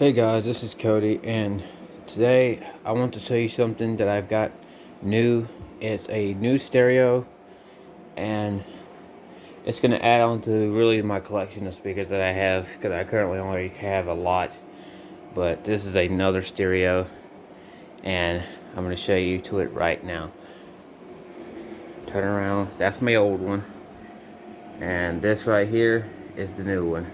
Hey guys, this is Cody, and today I want to show you something that I've got new. It's a new stereo, and it's going to add on to really my collection of speakers that I have, because I currently only have a lot. But this is another stereo, and I'm going to show you to it right now. Turn around. That's my old one, and this right here is the new one.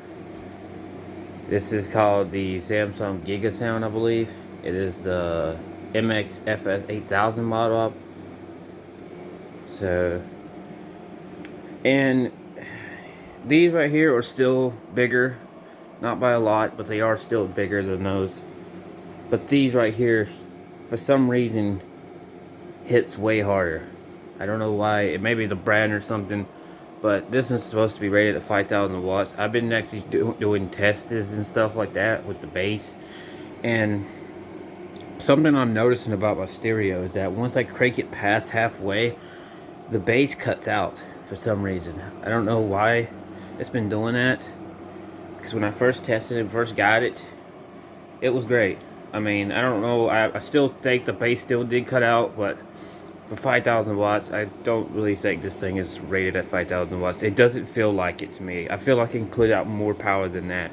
This is called the Samsung Giga Sound, I believe. It is the MX-FS 8000 model. So, and these right here are still bigger. Not by a lot, but they are still bigger than those. But these right here, for some reason, hits way harder. I don't know why. It may be the brand or something. But this is supposed to be rated at 5,000 watts. I've been actually doing tests and stuff like that with the bass. And something I'm noticing about my stereo is that once I crank it past halfway, the bass cuts out for some reason. I don't know why it's been doing that. Because when I first tested it, first got it, it was great. I mean, I don't know. I still think the bass still did cut out, but for 5,000 watts, I don't really think this thing is rated at 5,000 watts. It doesn't feel like it to me. I feel like it can put out more power than that.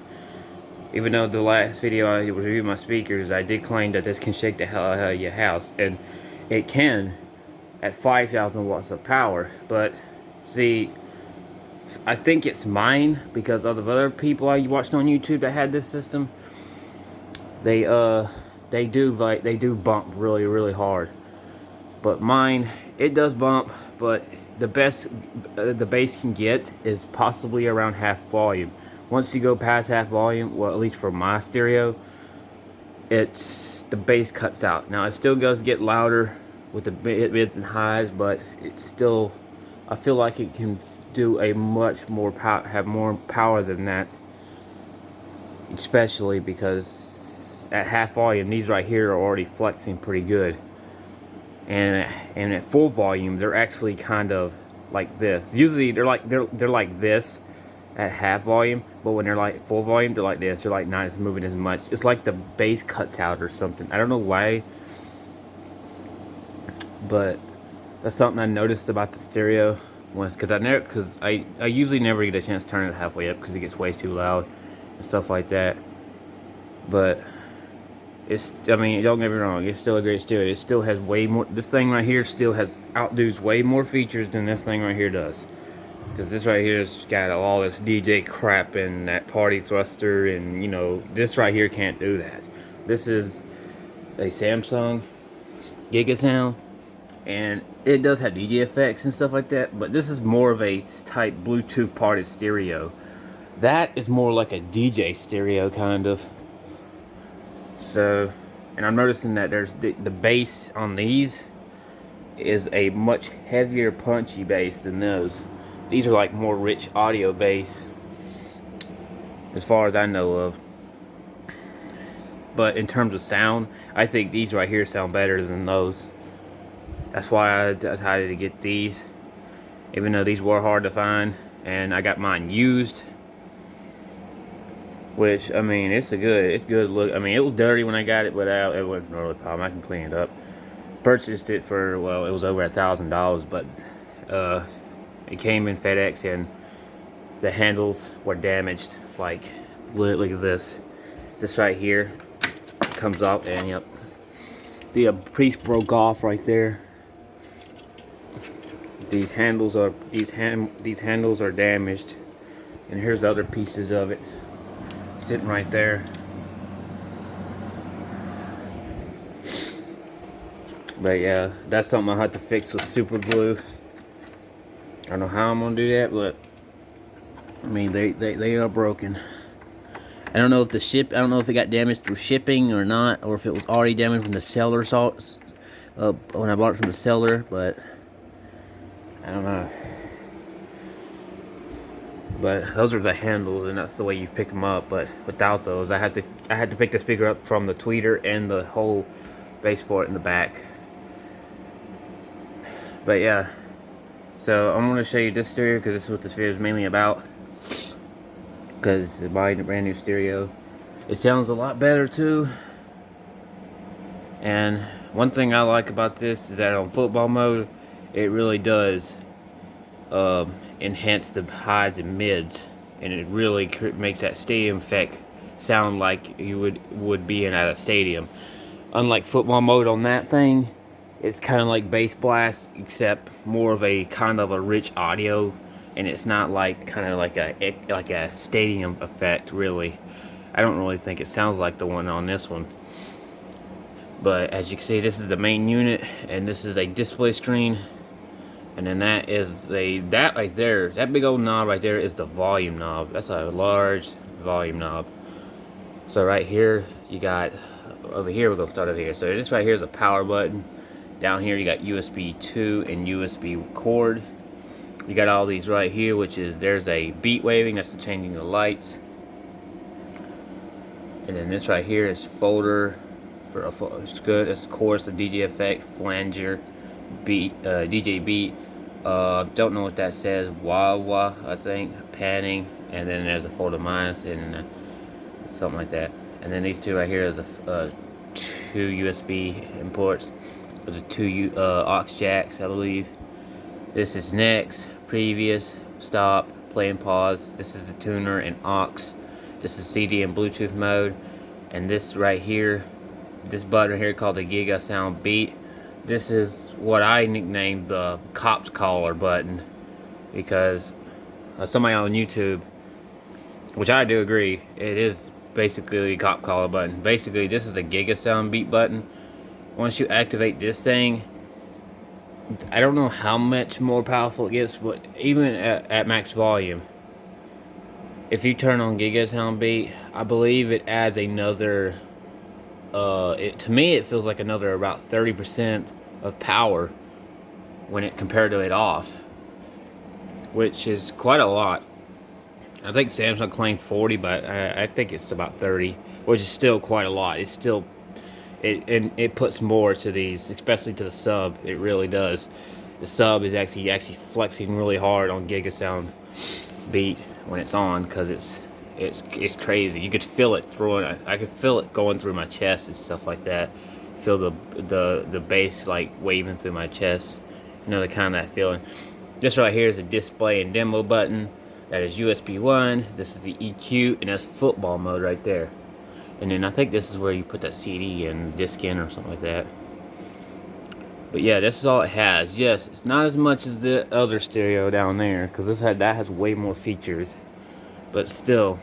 Even though the last video I reviewed my speakers, I did claim that this can shake the hell out of your house. And it can at 5,000 watts of power. But, see, I think it's mine because of the other people I watched on YouTube that had this system. They do bump really, really hard. But mine, it does bump, but the best the bass can get is possibly around half volume. Once you go past half volume, well, at least for my stereo, the bass cuts out. Now it still does get louder with the mids and highs, but it's still, I feel like it can do a much more have more power than that, especially because at half volume, these right here are already flexing pretty good. And at full volume, they're actually kind of like this. Usually they're like this at half volume, but when they're like full volume, they're like this. They're like not as moving as much. It's like the bass cuts out or something. I don't know why, but that's something I noticed about the stereo once, because I usually never get a chance to turn it halfway up because it gets way too loud and stuff like that. But I mean, don't get me wrong, it's still a great stereo. It still has way more, this thing right here still outdoes way more features than this thing right here does. Because this right here has got all this DJ crap and that party thruster, and, you know, this right here can't do that. This is a Samsung Giga Sound, and it does have DJ effects and stuff like that, but this is more of a type Bluetooth party stereo. That is more like a DJ stereo, kind of. So, and I'm noticing that there's the bass on these is a much heavier, punchy bass than those. These are like more rich audio bass, as far as I know of. But in terms of sound, I think these right here sound better than those. That's why I decided to get these, even though these were hard to find, and I got mine used. Which, I mean, it's good look. I mean, it was dirty when I got it, but it wasn't really a problem. I can clean it up. Purchased it for, well, it was over $1,000, but it came in FedEx, and the handles were damaged. Like, look at this. This right here comes off, and yep. See, a piece broke off right there. These handles are damaged, and here's other pieces of it sitting right there. But yeah, that's something I have to fix with super glue. I don't know how I'm gonna do that, but I mean, they are broken. I don't know if I don't know if it got damaged through shipping or not, or if it was already damaged from the seller when I bought it from the seller, but I don't know. But those are the handles, and that's the way you pick them up. But without those, I had to pick the speaker up from the tweeter and the whole bass port in the back. But yeah, so I'm going to show you this stereo because this is what this video is mainly about. Because it's my brand new stereo. It sounds a lot better too. And one thing I like about this is that on football mode, it really does enhance the highs and mids, and it really makes that stadium effect sound like you would be in at a stadium. Unlike football mode on that thing, it's kind of like bass blast, except more of a kind of a rich audio, and it's not like kind of like a stadium effect really. I don't really think it sounds like the one on this one. But as you can see, this is the main unit, and this is a display screen. And then that right there, that big old knob right there is the volume knob. That's a large volume knob. So right here, you got, over here, we're gonna start over here. So this right here is a power button. Down here, you got USB 2 and USB cord. You got all these right here, which is, there's a beat waving, that's the changing the lights. And then this right here is folder for it's good. It's chorus, a DJ effect, flanger, beat, DJ beat. Don't know what that says. Wah wah, I think, panning, and then there's a folder minus and something like that. And then these two right here are the two USB imports. Those are two aux jacks, I believe. This is next, previous, stop, play and pause. This is the tuner and aux. This is CD and Bluetooth mode. And this right here, this button here called the Giga Sound Beat. This is what I nicknamed the cops collar button, because somebody on YouTube, which I do agree, it is basically a cop collar button. Basically, this is the Giga Sound Beat button. Once you activate this thing, I don't know how much more powerful it gets, but even at max volume, if you turn on Giga Sound Beat, I believe it adds another, to me it feels like another about 30% of power when it compared to it off, which is quite a lot. I think Samsung claimed 40, but I think it's about 30, which is still quite a lot. It's still, it puts more to these, especially to the sub. It really does. The sub is actually flexing really hard on Giga Sound Beat when it's on, because it's crazy. You could feel it throwing. I could feel it going through my chest and stuff like that. Feel the bass like waving through my chest. You know, the kind of that feeling. This right here is a display and demo button. That is USB 1. This is the EQ, and that's football mode right there. And then I think this is where you put that CD and disc in or something like that. But yeah, this is all it has. Yes, it's not as much as the other stereo down there, because that has way more features. But still,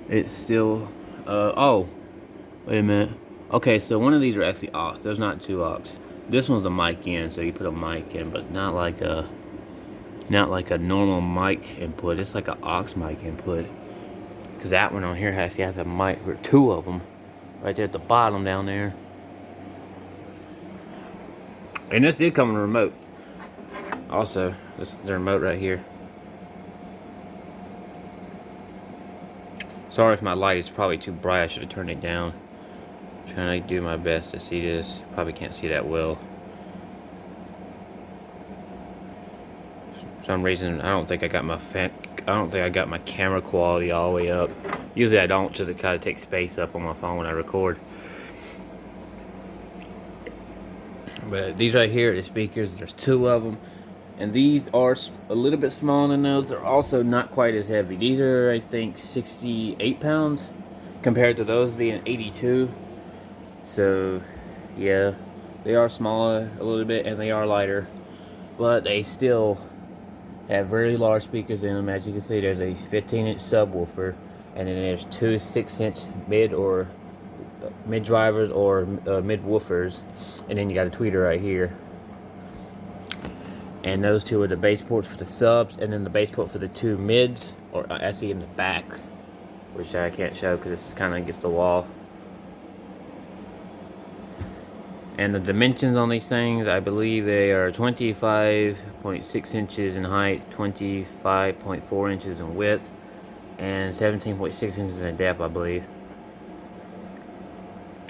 it's still. Oh, wait a minute. Okay, so one of these are actually aux. There's not two aux. This one's a mic in, so you put a mic in, but not like a normal mic input. It's like an aux mic input. Because that one on here has a mic, or two of them, right there at the bottom down there. And this did come in a remote. Also, this is the remote right here. Sorry if my light is probably too bright. I should have turned it down. I'm trying to do my best to see this. Probably can't see that well. For some reason, I don't think I got my camera quality all the way up. Usually I don't, just to kind of take space up on my phone when I record. But these right here are the speakers. There's two of them, and these are a little bit smaller than those. They're also not quite as heavy. These are, I think, 68 pounds compared to those being 82. So yeah, they are smaller a little bit, and they are lighter, but they still have very large speakers in them. As you can see, there's a 15-inch subwoofer, and then there's two 6-inch mid drivers or mid woofers, and then you got a tweeter right here. And those two are the bass ports for the subs, and then the bass port for the two mids, or actually in the back, which I can't show because it's kind of against the wall. And the dimensions on these things, I believe they are 25.6 inches in height, 25.4 inches in width, and 17.6 inches in depth, I believe.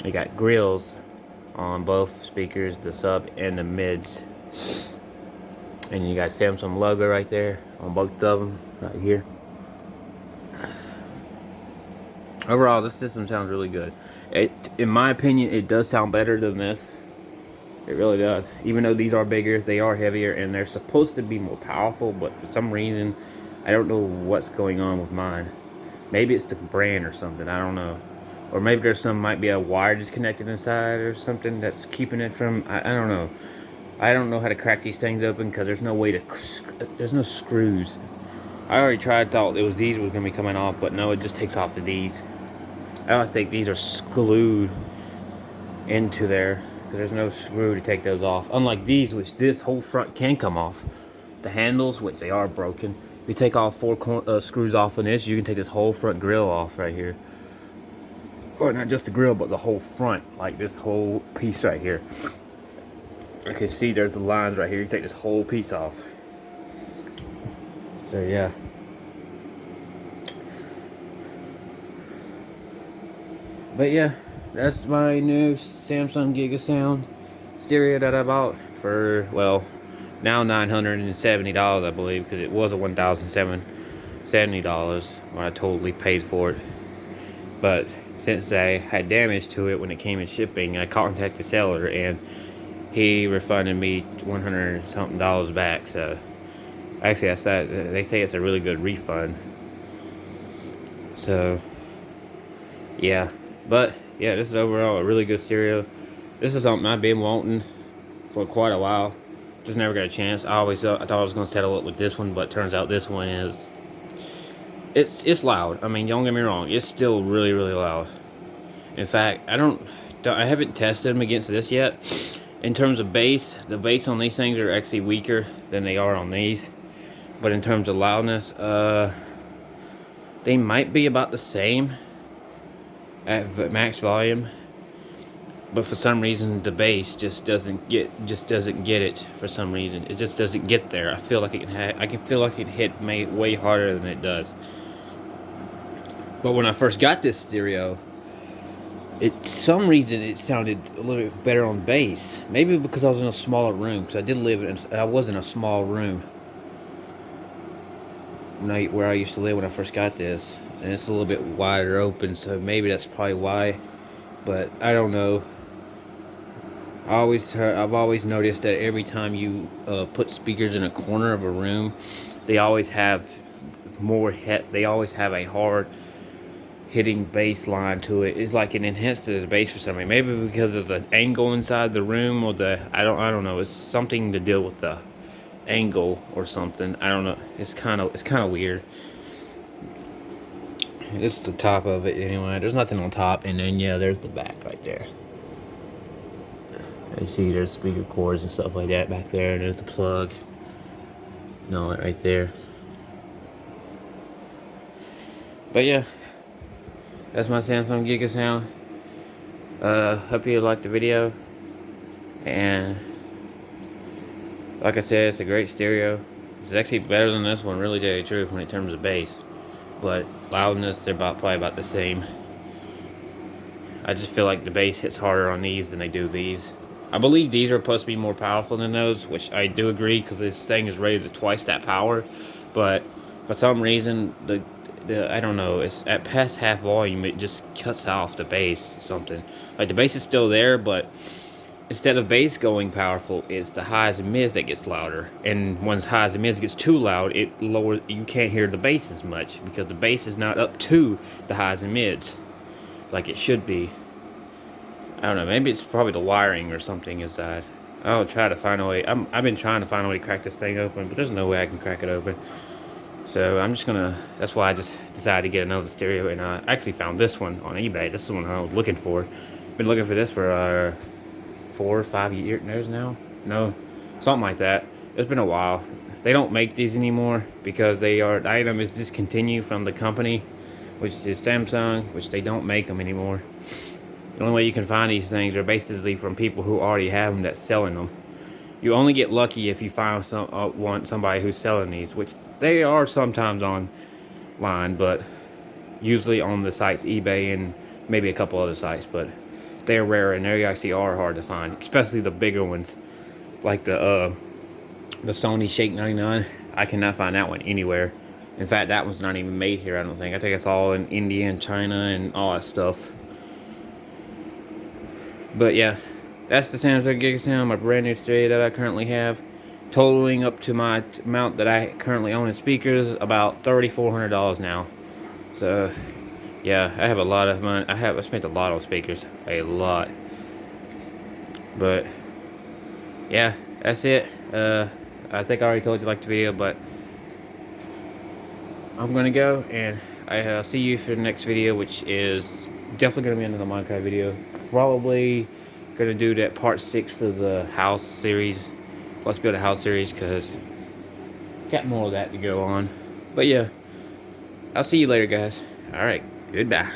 You got grills on both speakers, the sub and the mids. And you got Samsung logo right there on both of them, right here. Overall, this system sounds really good. In my opinion, it does sound better than this. It really does. Even though these are bigger, they are heavier, and they're supposed to be more powerful, but for some reason, I don't know what's going on with mine. Maybe it's the brand or something, I don't know. Or maybe might be a wire disconnected inside or something that's keeping it from, I don't know. I don't know how to crack these things open because there's no way to, there's no screws. I already tried, thought it was these were going to be coming off, but no, it just takes off the these. I don't think these are screwed into there because there's no screw to take those off. Unlike these, which this whole front can come off. The handles, which they are broken. If you take all four screws off on this, you can take this whole front grill off right here. Or not just the grill, but the whole front, like this whole piece right here. You can see there's the lines right here. You can take this whole piece off. So yeah. But yeah, that's my new Samsung Giga Sound stereo that I bought for, well, now $970, I believe, because it was a $1,770 when I totally paid for it. But since I had damage to it when it came in shipping, I contacted the seller and he refunded me $100 something back. So actually, they say it's a really good refund. So yeah, but yeah, this is overall a really good stereo. This is something I've been wanting for quite a while. Just never got a chance. I thought I was gonna settle it with this one, but turns out this one is it's loud. I mean, don't get me wrong, it's still really loud. In fact, I haven't tested them against this yet. In terms of bass, the bass on these things are actually weaker than they are on these. But in terms of loudness, they might be about the same at max volume. But for some reason, the bass just doesn't get it. For some reason, it just doesn't get there. I feel like I can feel like it hit way harder than it does. But when I first got this stereo, some reason it sounded a little bit better on bass. Maybe because I was in a smaller room. Because I was in a small room where I used to live when I first got this, and it's a little bit wider open. So maybe that's probably why. But I don't know. I've always noticed that every time you put speakers in a corner of a room, they always have they always have a hard hitting bass line to it. It's like it enhances the bass for something. Maybe because of the angle inside the room, or I don't know. It's something to deal with the angle or something. I don't know. It's kind of weird. This is the top of it anyway. There's nothing on top, and then yeah, there's the back right there. You see there's speaker cords and stuff like that back there. There's the plug and all that right there. But yeah, that's my Samsung Giga Sound. Hope you liked the video. And like I said, it's a great stereo. It's actually better than this one, really, to tell you the truth, when it comes to bass. But loudness, they're probably about the same. I just feel like the bass hits harder on these than they do these. I believe these are supposed to be more powerful than those, which I do agree, because this thing is rated twice that power. But for some reason, I don't know, it's at past half volume, it just cuts off the bass or something. Like, the bass is still there, but instead of bass going powerful, it's the highs and mids that gets louder. And once highs and mids gets too loud, it lowers. You can't hear the bass as much because the bass is not up to the highs and mids like it should be. I don't know. Maybe it's probably the wiring or something inside. I'll try to find a way. I've been trying to find a way to crack this thing open, but there's no way I can crack it open. So I'm just gonna. That's why I just decided to get another stereo, and I actually found this one on eBay. This is the one I was looking for. Been looking for this for 4 or 5 years now. No, something like that. It's been a while. They don't make these anymore because the item is discontinued from the company, which is Samsung, which they don't make them anymore. The only way you can find these things are basically from people who already have them that's selling them. You only get lucky if you find somebody who's selling these, which they are sometimes online, but usually on the sites eBay and maybe a couple other sites. But they're rare, and they actually are hard to find, especially the bigger ones, like the Sony Shake 99. I cannot find that one anywhere. In fact, that one's not even made here, I don't think. I think it's all in India and China and all that stuff. But yeah, that's the Samsung Giga sound, my brand new stereo that I currently have. Totaling up to my amount that I currently own in speakers, about $3,400 now. So, yeah, I have a lot of money. I spent a lot on speakers. A lot. But, yeah, that's it. I think I already told you like the video, but I'm gonna go, and I'll see you for the next video, which is definitely gonna be another Minecraft video. Probably gonna do that part 6 for the house series. Let's build a house series, because got more of that to go on. But yeah, I'll see you later, guys. Alright, goodbye.